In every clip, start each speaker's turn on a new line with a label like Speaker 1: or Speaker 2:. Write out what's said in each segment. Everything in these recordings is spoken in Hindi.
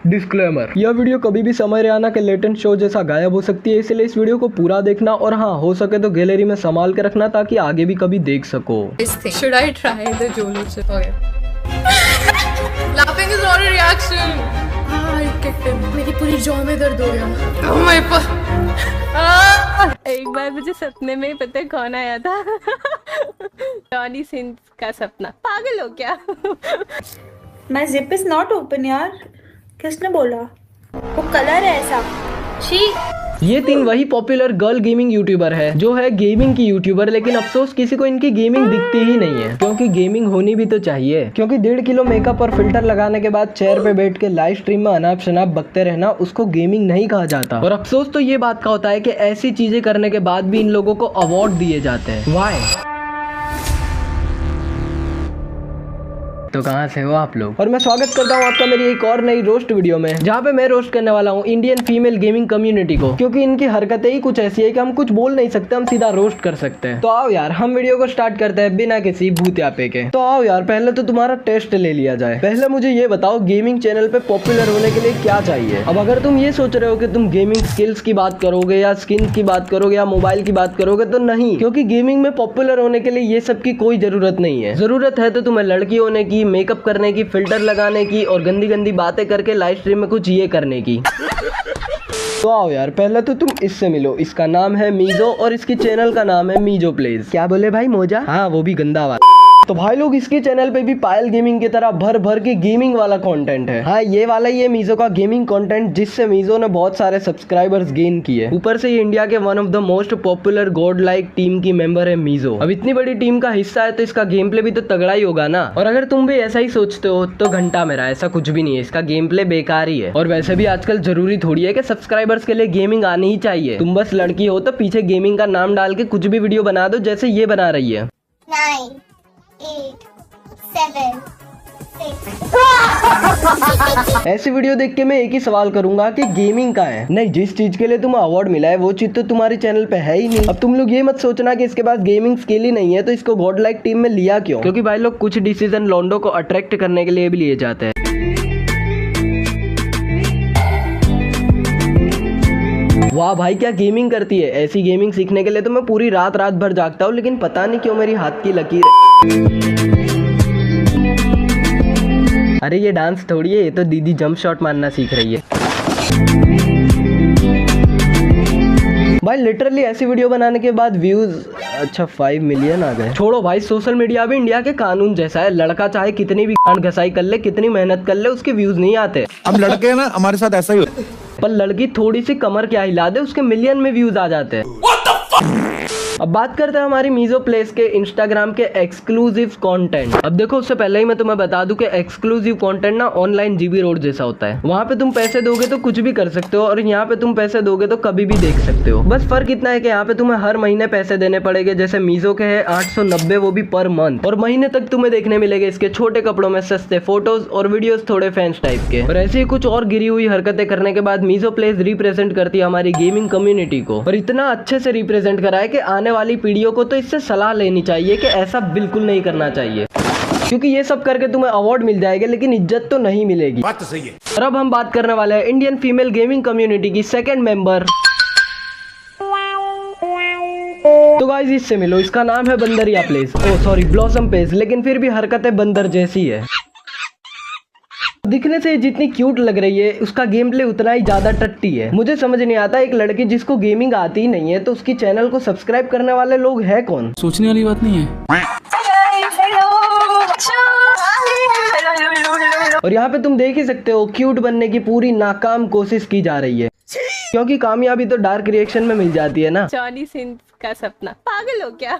Speaker 1: डिस्क्लेमर, यह वीडियो कभी भी समय रैना के लेटेंट शो जैसा गायब हो सकती है, इसलिए इस वीडियो को पूरा देखना और हाँ हो सके तो गैलरी में संभाल के रखना ताकि आगे भी कभी देख सको।
Speaker 2: Should I try the Jolo chip? Okay. Laughing is not a reaction. I kicked him. मेरी पूरी जॉ में दर्द हो गया। Oh my god.
Speaker 3: एक बार मुझे सपने में ही पता है कौन आया था। जॉनी सिंस का सपना। पागल हो क्या?
Speaker 4: My zip is not open यार। किसने बोला? वो कलर है ऐसा। शी।
Speaker 1: ये तीन वही पॉपुलर गर्ल गेमिंग यूट्यूबर है जो है गेमिंग की यूट्यूबर, लेकिन अफसोस किसी को इनकी गेमिंग दिखती ही नहीं है, क्योंकि गेमिंग होनी भी तो चाहिए। क्योंकि 1.5 किलो मेकअप और फिल्टर लगाने के बाद चेयर पे बैठ के लाइव स्ट्रीम में अनाप शनाप बकते रहना उसको गेमिंग नहीं कहा जाता। और अफसोस तो ये बात का होता है कि ऐसी चीजें करने के बाद भी इन लोगों को अवार्ड दिए जाते हैं। वाई? तो कहाँ से हो आप लोग? और मैं स्वागत करता हूँ आपका मेरी एक और नई रोस्ट वीडियो में, जहाँ पे मैं रोस्ट करने वाला हूँ इंडियन फीमेल गेमिंग कम्युनिटी को, क्योंकि इनकी हरकतें ही कुछ ऐसी है कि हम कुछ बोल नहीं सकते, हम सीधा रोस्ट कर सकते हैं। तो आओ यार हम वीडियो को स्टार्ट करते हैं बिना किसी भूतियापे के। तो आओ यार पहले तो तुम्हारा टेस्ट ले लिया जाए। पहले मुझे ये बताओ गेमिंग चैनल पे पॉपुलर होने के लिए क्या चाहिए? अब अगर तुम ये सोच रहे हो कि तुम गेमिंग स्किल्स की बात करोगे या स्किन की बात करोगे या मोबाइल की बात करोगे, तो नहीं, क्योंकि गेमिंग में पॉपुलर होने के लिए ये सब की कोई जरूरत नहीं है। जरूरत है तो तुम्हें लड़की होने की, मेकअप करने की, फिल्टर लगाने की और गंदी गंदी बातें करके लाइव स्ट्रीम में कुछ ये करने की। तो आओ यार पहले तो तुम इससे मिलो। इसका नाम है मीजो और इसकी चैनल का नाम है मीजो प्लेज। क्या बोले भाई? मोजा? हाँ वो भी गंदा वाला। तो भाई लोग इसके चैनल पे भी पायल गेमिंग की तरह भर भर के गेमिंग वाला कंटेंट है। हाँ ये वाला ही है मीजो का गेमिंग कंटेंट, जिससे मीजो ने बहुत सारे सब्सक्राइबर्स गेन किए। ऊपर से ये इंडिया के one of the most popular God like team की मेंबर है मीजो। अब इतनी बड़ी टीम का हिस्सा है तो इसका गेम प्ले भी तो तगड़ा ही होगा ना। और अगर तुम भी ऐसा ही सोचते हो तो घंटा मेरा, ऐसा कुछ भी नहीं है, इसका गेम प्ले बेकार ही है। और वैसे भी आजकल जरूरी थोड़ी है कि सब्सक्राइबर्स के लिए गेमिंग आनी ही चाहिए। तुम बस लड़की हो तो पीछे गेमिंग का नाम डाल के कुछ भी वीडियो बना दो, जैसे ये बना रही है।
Speaker 5: 9, 8, 7, 6।
Speaker 1: ऐसी वीडियो देख के मैं एक ही सवाल करूंगा कि गेमिंग का है नहीं, जिस चीज के लिए तुम्हें अवार्ड मिला है वो चीज तो तुम्हारे चैनल पे है ही नहीं। अब तुम लोग ये मत सोचना कि इसके पास गेमिंग स्किल ही नहीं है तो इसको गॉड लाइक टीम में लिया क्यों, क्योंकि भाई लोग कुछ डिसीजन लॉन्डो को अट्रैक्ट करने के लिए भी लिए जाते हैं। वाह भाई क्या गेमिंग करती है। ऐसी गेमिंग सीखने के लिए तो मैं पूरी रात भर जागता हूँ, लेकिन पता नहीं क्यों मेरी हाथ की लकीर है। अरे ये डांस थोड़ी है, ये तो दीदी जंप शॉट मारना सीख रही है। भाई लिटरली ऐसी वीडियो बनाने के बाद व्यूज 5 मिलियन आ गए। छोड़ो भाई, सोशल मीडिया भी इंडिया के कानून जैसा है। लड़का चाहे कितनी भी गांड घसाई कर ले, कितनी मेहनत कर ले, उसके व्यूज नहीं आते।
Speaker 6: अब लड़के ना हमारे साथ ऐसा ही होता है।
Speaker 1: पर लड़की थोड़ी सी कमर क्या हिला दे, उसके मिलियन में व्यूज आ जाते हैं। अब बात करते हैं हमारी मीजो प्लेस के इंस्टाग्राम के एक्सक्लूसिव कंटेंट। अब देखो उससे पहले ही मैं तुम्हें बता दूं कि एक्सक्लूसिव कंटेंट ना ऑनलाइन जीबी रोड जैसा होता है। वहाँ पे तुम पैसे दोगे तो कुछ भी कर सकते हो और यहाँ पे तुम पैसे दोगे तो कभी भी देख सकते हो। बस फर्क इतना है कि यहाँ पे तुम्हें हर महीने पैसे देने पड़ेंगे, जैसे मीजो के है 890, वो भी पर मंथ। और महीने तक तुम्हें देखने मिलेंगे इसके छोटे कपड़ों में सस्ते फोटोज और वीडियोस थोड़े फैंस टाइप के। और ऐसे ही कुछ और गिरी हुई हरकतें करने के बाद मीजो प्लेस रिप्रेजेंट करती है हमारी गेमिंग कम्युनिटी को, और इतना अच्छे से रिप्रेजेंट करा है कि आने वाली पीढ़ियों को तो इससे सलाह लेनी चाहिए कि ऐसा बिल्कुल नहीं करना चाहिए, क्योंकि ये सब करके तुम्हें अवार्ड मिल जाएगा लेकिन इज्जत तो नहीं मिलेगी। बात तो सही है। और अब हम बात करने वाले हैं इंडियन फीमेल गेमिंग कम्युनिटी की सेकंड मेंबर। तो गाइस इससे मिलो, इसका नाम है बंदरिया प्लेस, ओ सॉरी ब्लॉसम पेज, लेकिन फिर भी हरकतें बंदर जैसी है। दिखने से जितनी क्यूट लग रही है उसका गेम प्ले उतना ही ज्यादा टट्टी है। मुझे समझ नहीं आता एक लड़की जिसको गेमिंग आती ही नहीं है तो उसकी चैनल को सब्सक्राइब करने वाले लोग है कौन?
Speaker 7: सोचने वाली बात नहीं है।
Speaker 1: और यहाँ पे तुम देख ही सकते हो क्यूट बनने की पूरी नाकाम कोशिश की जा रही है, क्योंकि कामयाबी तो डार्क रिएक्शन में मिल जाती है ना।
Speaker 3: जॉनी सिंस का सपना। पागल हो क्या?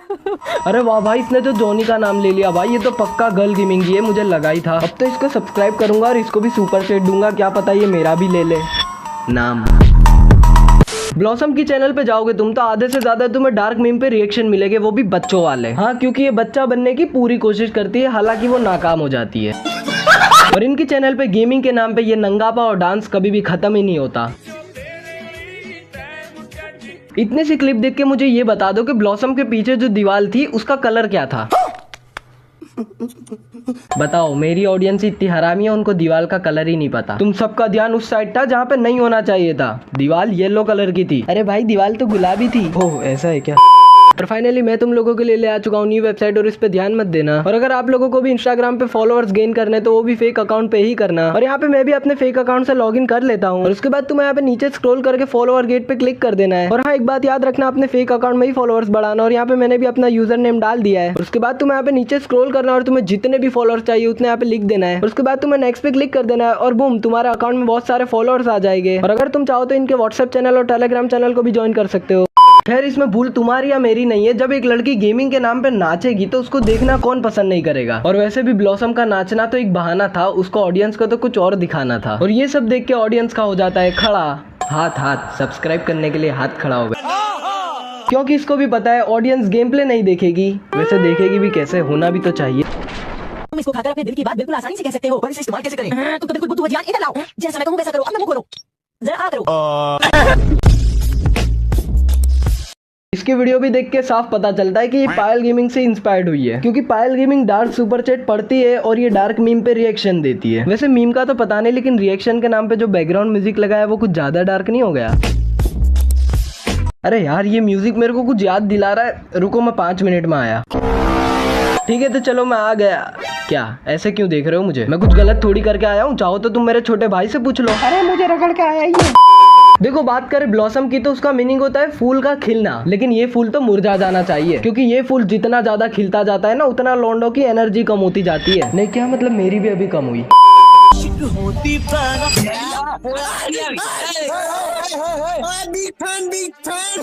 Speaker 1: अरे वाह भाई, इसने तो जॉनी का नाम ले लिया भाई, ये तो पक्का गर्ल गेमिंग ही है, मुझे लगा ही था। अब तो इसको सब्सक्राइब करूंगा और इसको भी सुपर चैट दूंगा, क्या पता ये मेरा भी ले ले नाम। ब्लॉसम की चैनल पे जाओगे तुम तो आधे से ज्यादा तुम्हें डार्क मीम पे रिएक्शन मिलेंगे, वो भी बच्चों वाले। हाँ क्योंकि ये बच्चा बनने की पूरी कोशिश करती है, हालांकि वो नाकाम हो जाती है। और इनकी चैनल पे गेमिंग के नाम पे ये नंगापा और डांस कभी भी खत्म ही नहीं होता। इतनी सी क्लिप देख के मुझे ये बता दो कि ब्लॉसम के पीछे जो दीवार थी उसका कलर क्या था? बताओ, मेरी ऑडियंस इतनी हरामी है, उनको दीवार का कलर ही नहीं पता। तुम सबका ध्यान उस साइड था जहाँ पे नहीं होना चाहिए था। दीवार येलो कलर की थी। अरे भाई, दीवार तो गुलाबी थी। ओह, ऐसा है क्या? और फाइनली मैं तुम लोगों के लिए ले आ चुका हूँ न्यू वेबसाइट, और इस पे ध्यान मत देना। और अगर आप लोगों को भी इंस्टाग्राम पे फॉलोअर्स गेन करने तो वो भी फेक अकाउंट पे ही करना। और यहाँ पे मैं भी अपने फेक अकाउंट से लॉगिन कर लेता हूँ, और उसके बाद तुम्हें यहाँ पे नीचे स्क्रॉल करके फॉलोअर गेट पे क्लिक कर देना है। और हाँ, एक बात याद रखना, अपने फेक अकाउंट में ही फॉलोअर्स बढ़ाना। और यहाँ पे मैंने भी अपना यूजर नेम डाल दिया है। और उसके बाद तुम्हें यहाँ पे नीचे स्क्रॉल करना और तुम्हें जितने भी फॉलोअर्स चाहिए उतने यहाँ पे लिख देना है। और उसके बाद तुम्हें नेक्स्ट पे क्लिक कर देना है, और बूम, तुम्हारे अकाउंट में बहुत सारे फॉलोअर्स आ जाएंगे। और अगर तुम चाहो तो इनके व्हाट्सएप चैनल और टेलीग्राम चैनल को भी ज्वाइन कर सकते हो। खैर, इसमें भूल तुम्हारी या मेरी नहीं है। जब एक लड़की गेमिंग के नाम पे नाचेगी तो उसको देखना कौन पसंद नहीं करेगा। और वैसे भी ब्लॉसम का नाचना तो एक बहाना था, उसको ऑडियंस को तो कुछ और दिखाना था। और ये सब देख के ऑडियंस का हो जाता है खड़ा। हाथ सब्सक्राइब करने के लिए हाथ खड़ा हो गया, क्योंकि इसको भी पता है ऑडियंस गेम प्ले नहीं देखेगी। वैसे देखेगी भी कैसे, होना भी तो चाहिए।
Speaker 7: तुम इसको खाकर अपने दिल की बात बिल्कुल आसानी से कह सकते हो, पर इसे इस्तेमाल कैसे करें? तुम बिल्कुल बुद्धू ध्यान इधर लाओ। जैसा मैं कहूं वैसा करो। अब मुंह खोलो, जरा आ करो।
Speaker 1: इसकी वीडियो भी देख के साफ पता चलता है कि ये पायल गेमिंग से इंस्पायर्ड हुई है, क्योंकि पायल गेमिंग डार्क सुपर चैट पढ़ती है और ये डार्क मीम पे रिएक्शन देती है। वैसे मीम का तो पता नहीं, लेकिन रिएक्शन के नाम पे जो बैकग्राउंड म्यूजिक लगा है वो कुछ ज्यादा डार्क नहीं हो गया? अरे यार, ये म्यूजिक मेरे को कुछ याद दिला रहा है। रुको, मैं 5 मिनट में आया। ठीक है, तो चलो मैं आ गया। क्या ऐसे क्यों देख रहे हो मुझे? मैं कुछ गलत थोड़ी करके आया हूँ। चाहो तो तुम मेरे छोटे भाई से पूछ लो। अरे मुझे रगड़ के आया ही। देखो, बात करें ब्लॉसम की तो उसका मीनिंग होता है फूल का खिलना, लेकिन ये फूल तो मुरझा जाना चाहिए, क्योंकि ये फूल जितना ज्यादा खिलता जाता है ना, उतना लौंडों की एनर्जी कम होती जाती है। नहीं, क्या मतलब मेरी भी अभी कम हुई।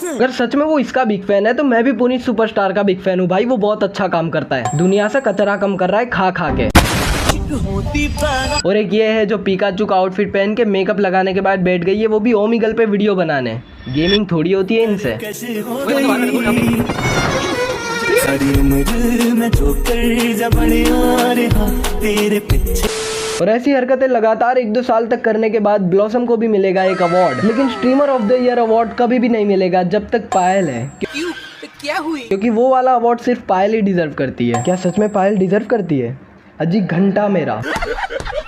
Speaker 1: अगर सच में वो इसका बिग फैन है तो मैं भी पुनीत सुपरस्टार का बिग फैन हूँ भाई। वो बहुत अच्छा काम करता है, दुनिया से कचरा कम कर रहा है खा खा के। और एक ये है जो पिकाचू का आउटफिट पहन के मेकअप लगाने के बाद बैठ गई है, वो भी ओमीगल पे वीडियो बनाने। गेमिंग थोड़ी होती है इनसे। और ऐसी हरकतें लगातार 1-2 साल तक करने के बाद ब्लॉसम को भी मिलेगा एक अवार्ड, लेकिन streamer of the year award कभी भी नहीं मिलेगा जब तक पायल है।
Speaker 7: क्या हुई?
Speaker 1: क्योंकि वो वाला अवार्ड सिर्फ पायल ही डिजर्व करती है। क्या सच में पायल डिजर्व करती है? अजी घंटा मेरा।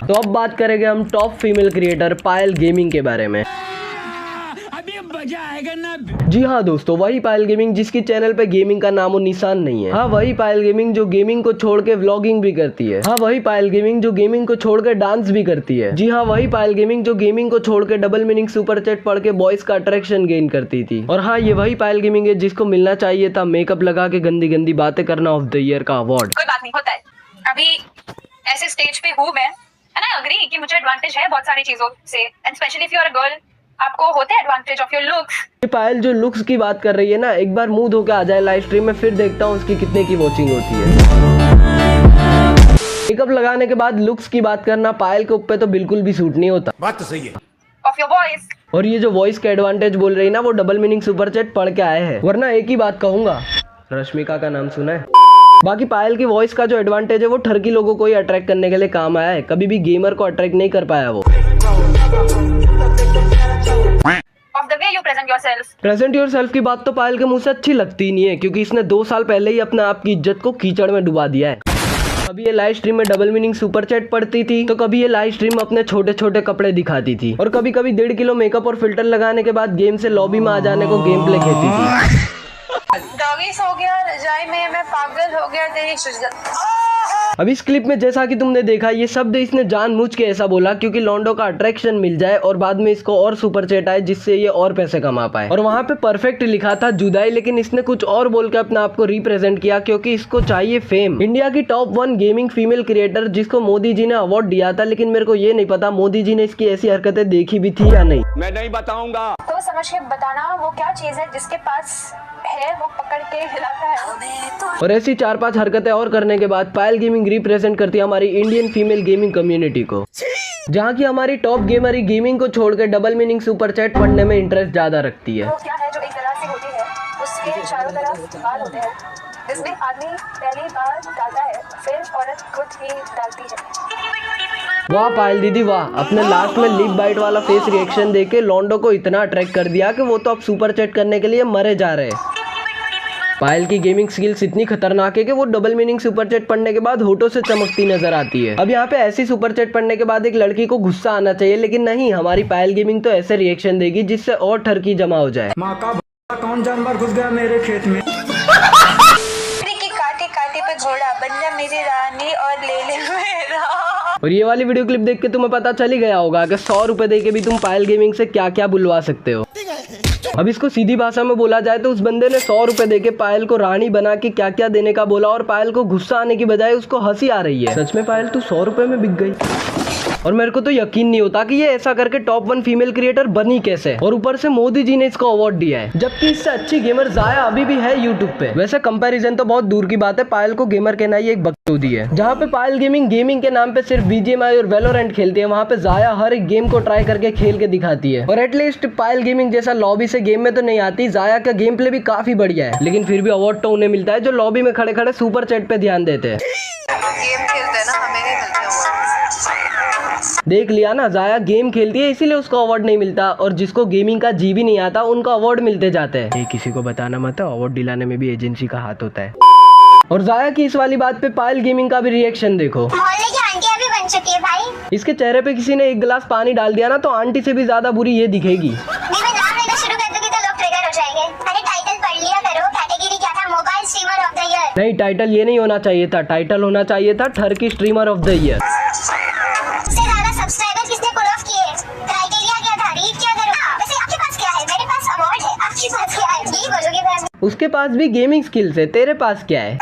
Speaker 1: तो अब बात करेंगे हम टॉप फीमेल क्रिएटर पायल गेमिंग के बारे में।
Speaker 7: अभी मजा आएगा ना।
Speaker 1: जी हाँ दोस्तों, वही पायल गेमिंग जिसकी चैनल पे गेमिंग का नामो निशान नहीं है। हाँ, वही पायल गेमिंग जो गेमिंग को छोड़ के व्लॉगिंग भी करती है। हाँ, वही पायल गेमिंग जो गेमिंग को छोड़ के डांस भी करती है। जी हाँ, वही पायल गेमिंग जो गेमिंग को छोड़ के डबल मीनिंग सुपर चैट पढ़ के बॉयज का अट्रैक्शन गेन करती थी। और हाँ, ये वही पायल गेमिंग है जिसको मिलना चाहिए था मेकअप लगा के गंदी गंदी बातें करना ऑफ द ईयर का अवार्ड।
Speaker 8: कोई बात नहीं, होता है। अभी ऐसे स्टेज पे हूँ मैं, एंड आई एग्री कि मुझे एडवांटेज है बहुत सारी चीजों से, and specially if you are a girl, आपको होते हैं एडवांटेज ऑफ योर लुक्स।
Speaker 1: ये पायल जो लुक्स की बात कर रही है ना, एक बार मुंह धो के आ जाए लाइव स्ट्रीम में, फिर देखता हूँ उसकी कितने की वॉचिंग होती है। मेकअप लगाने के बाद लुक्स की बात करना पायल के ऊपर तो बिल्कुल भी सूट नहीं होता।
Speaker 6: बात तो सही है।
Speaker 8: Of your voice.
Speaker 1: और ये जो वॉइस का एडवांटेज बोल रही है ना, वो डबल मीनिंग सुपर चैट पढ़ के आए हैं। वरना एक ही बात कहूंगा, रश्मिका का नाम सुना है? बाकी पायल की वॉइस का जो एडवांटेज है वो ठरकी लोगों को ही अट्रैक्ट करने के लिए काम आया है, कभी भी गेमर को अट्रैक्ट नहीं कर पाया वो।
Speaker 8: Of the way you present yourself.
Speaker 1: Present yourself की बात तो पायल के मुंह से अच्छी लगती नहीं है, क्योंकि इसने 2 साल पहले ही अपने आप की इज्जत को कीचड़ में डुबा दिया है। कभी ये लाइव स्ट्रीम में डबल मीनिंग सुपर चैट पढ़ती थी, तो कभी ये लाइव स्ट्रीम अपने छोटे छोटे कपड़े दिखाती थी, और कभी कभी 1.5 किलो मेकअप और फिल्टर लगाने के बाद गेम से लॉबी में आ जाने को गेम प्ले कहती थी।
Speaker 8: डॉगीज हो गया रजाई में, मैं पागल हो गया तेरी शुजत।
Speaker 1: अब इस क्लिप में जैसा कि तुमने देखा, ये शब्द इसने जानबूझ के ऐसा बोला क्योंकि लॉन्डो का अट्रैक्शन मिल जाए और बाद में इसको और सुपर चैट आए जिससे ये और पैसे कमा पाए। और वहाँ पे परफेक्ट लिखा था जुदाई, लेकिन इसने कुछ और बोल के अपने आप को रिप्रेजेंट किया क्योंकि इसको चाहिए फेम। इंडिया की टॉप 1 गेमिंग फीमेल क्रिएटर जिसको मोदी जी ने अवार्ड दिया था, लेकिन मेरे को ये नहीं पता मोदी जी ने इसकी ऐसी हरकतें देखी भी थी या नहीं।
Speaker 6: मैं नहीं बताऊंगा।
Speaker 8: तो समझ के बताना वो क्या चीज है जिसके पास है वो पकड़ के हिलाता है।
Speaker 1: और ऐसी 4-5 हरकतें और करने के बाद पायल गेमिंग रिप्रेजेंट करती है हमारी इंडियन फीमेल गेमिंग कम्युनिटी को, जहाँ की हमारी टॉप गेमर ही गेमिंग को छोड़ के डबल मीनिंग सुपर चैट पढ़ने में इंटरेस्ट ज्यादा रखती है।
Speaker 8: वो क्या है जो एक तरह से होती है, उसके चारों तरफ बाल होते हैं जिसमें आदमी पहली बार डालता है, फिर औरत खुद ही डालती है।
Speaker 1: वाह पायल दीदी वाह, अपने लास्ट में लिप बाइट वाला फेस रिएक्शन देके लॉन्डो को इतना अट्रैक्ट कर दिया कि वो तो अब सुपर चैट करने के लिए मरे जा रहे हैं। पायल की गेमिंग स्किल्स इतनी खतरनाक है कि वो डबल मीनिंग सुपर चैट पढ़ने के बाद होठों से चमकती नजर आती है। अब यहाँ पे ऐसी सुपर चैट पढ़ने के बाद एक लड़की को गुस्सा आना चाहिए, लेकिन नहीं, हमारी पायल गेमिंग तो ऐसे रिएक्शन देगी जिससे और ठरकी जमा हो जाए।
Speaker 9: माँ का कौन जानवर घुस गया मेरे खेत में।
Speaker 4: काटे काटे पे घोड़ा बन जा मेरी रानी और ले ले मेरा।
Speaker 1: और ये वाली वीडियो क्लिप देख के तुम्हें पता चल ही गया होगा कि 100 रुपए दे के भी तुम पायल गेमिंग से क्या क्या बुलवा सकते हो। अब इसको सीधी भाषा में बोला जाए तो उस बंदे ने 100 रुपए दे के पायल को रानी बना के क्या क्या देने का बोला, और पायल को गुस्सा आने की बजाय उसको हंसी आ रही है। सच में पायल तू 100 रुपए में बिक गई। और मेरे को तो यकीन नहीं होता कि ये ऐसा करके टॉप 1 फीमेल क्रिएटर बनी कैसे, और ऊपर से मोदी जी ने इसको अवार्ड दिया है, जबकि इससे अच्छी गेमर जाया अभी भी है यूट्यूब पे। वैसे कंपैरिजन तो बहुत दूर की बात है, पायल को गेमर कहना ही एक बकचोदी है। जहाँ पे पायल गेमिंग के नाम पे सिर्फ BGMI और वैलोरेंट खेलती है, वहाँ पे जाया हर एक गेम को ट्राई करके खेल के दिखाती है। और एटलीस्ट पायल गेमिंग जैसा लॉबी से गेम में तो नहीं आती, जाया का गेम प्ले भी काफी बढ़िया है, लेकिन फिर भी अवार्ड तो उन्हें मिलता है जो लॉबी में खड़े खड़े सुपर चैट पे ध्यान देते हैं।
Speaker 8: गेम खेलते हैं ना, हमें नहीं मिलते अवार्ड।
Speaker 1: देख लिया ना, जाया गेम खेलती है इसीलिए उसको अवार्ड नहीं मिलता, और जिसको गेमिंग का जी भी नहीं आता उनको अवार्ड मिलते जाते हैं। ये किसी को बताना मत, अवार्ड दिलाने में भी एजेंसी का हाथ होता है। और जाया की इस वाली बात पे पायल गेमिंग का भी रिएक्शन देखो।
Speaker 5: मोहल्ले की आंटियां भी बन चुकी है भाई।
Speaker 1: इसके चेहरे पे किसी ने 1 गिलास पानी डाल दिया ना तो आंटी से भी ज्यादा बुरी ये दिखेगी।
Speaker 5: मैं नाम लेना शुरू कर दूंगी तो लोग ट्रिगर हो जाएंगे। अरे टाइटल पढ़ लिया करो, कैटेगरी क्या था? Mobile streamer of the year.
Speaker 1: नहीं, टाइटल ये नहीं होना चाहिए था, टाइटल होना चाहिए था Turkey streamer of the year.
Speaker 5: सबसे ज्यादा सब्सक्राइबर किसने पुल ऑफ किए? क्राइटेरिया क्या था? रीड क्या करो? वैसे आपके पास क्या है? मेरे पास अवार्ड है, आपके पास क्या है? यही बोलोगे बहन?
Speaker 1: उसके पास भी गेमिंग स्किल्स है, तेरे पास क्या है?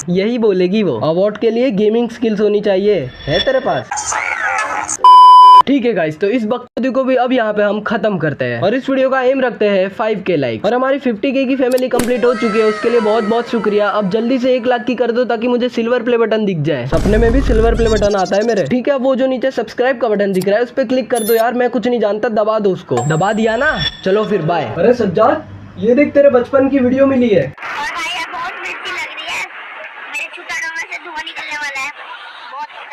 Speaker 1: यही बोलेगी वो। अवार्ड के लिए गेमिंग स्किल्स होनी चाहिए, है तेरे पास? ठीक है गाइस, तो इस बकचोदी को भी अब यहाँ पे हम खत्म करते हैं और इस वीडियो का एम रखते हैं 5K लाइक। और हमारी 50K की फैमिली कंप्लीट हो चुकी है, उसके लिए बहुत बहुत शुक्रिया। अब जल्दी से 1 लाख की कर दो ताकि मुझे सिल्वर प्ले बटन दिख जाए। सपने में भी सिल्वर प्ले बटन आता है मेरे। ठीक है, वो जो नीचे सब्सक्राइब का बटन दिख रहा है उस पर क्लिक कर दो यार, मैं कुछ नहीं जानता, दबा दो उसको। दबा दिया ना, चलो फिर बाय। अरे सज्जाद, ये देख तेरे बचपन की वीडियो मिली है।